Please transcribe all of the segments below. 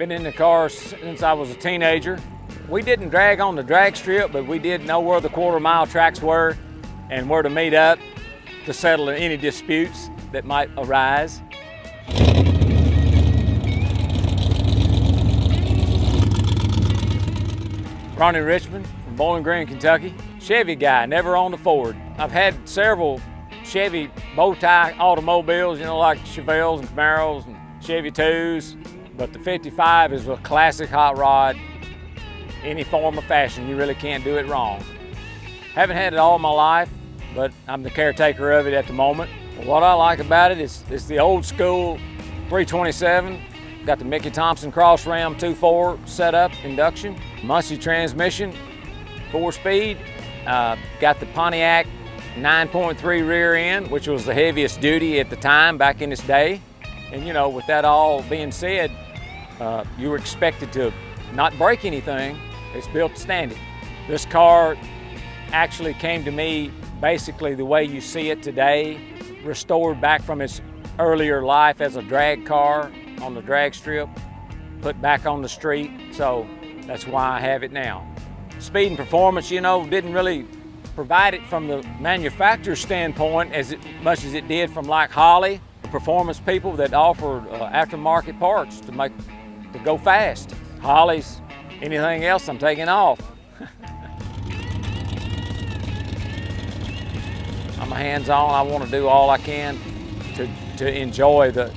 Been in the car since I was a teenager. We didn't drag on the drag strip, but we did know where the quarter-mile tracks were and where to meet up to settle any disputes that might arise. Ronnie Richmond from Bowling Green, Kentucky. Chevy guy, never owned a Ford. I've had several Chevy bow tie automobiles, you know, like Chevelles and Camaros and Chevy 2s, but the 55 is a classic hot rod. Any form of fashion, you really can't do it wrong. Haven't had it all my life, but I'm the caretaker of it at the moment. What I like about it is it's the old school 327. Got the Thompson Cross Ram 2.4 setup, induction, Muncie transmission, 4-speed. Got the Pontiac 9.3 rear end, which was the heaviest duty at the time back in its day. And you know, with that all being said, you were expected to not break anything. It's built standing. This car actually came to me basically the way you see it today, restored back from its earlier life as a drag car on the drag strip, put back on the street, so that's why I have it now. Speed and performance, you know, didn't really provide it from the manufacturer's standpoint as much as it did from like Holley, the performance people that offered aftermarket parts to go fast. Holley's, anything else I'm taking off. I'm hands-on. I want to do all I can to enjoy the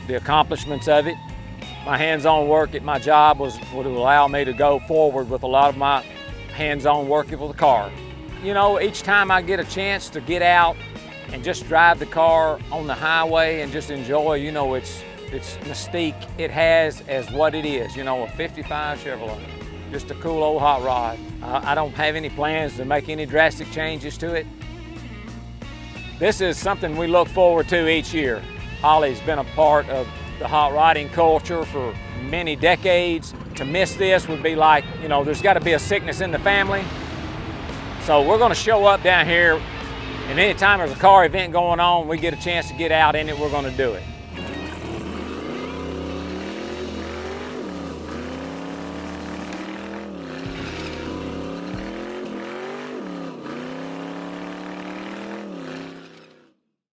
accomplishments of it. My hands-on work at my job would allow me to go forward with a lot of my hands-on work with the car. You know, each time I get a chance to get out and just drive the car on the highway and just enjoy, you know, its mystique it has as what it is, you know, a 55 Chevrolet. Just a cool old hot rod. I don't have any plans to make any drastic changes to it. This is something we look forward to each year. Holley's been a part of the hot rodding culture for many decades. To miss this would be like, you know, there's got to be a sickness in the family. So we're going to show up down here, and anytime there's a car event going on, we get a chance to get out in it, we're going to do it.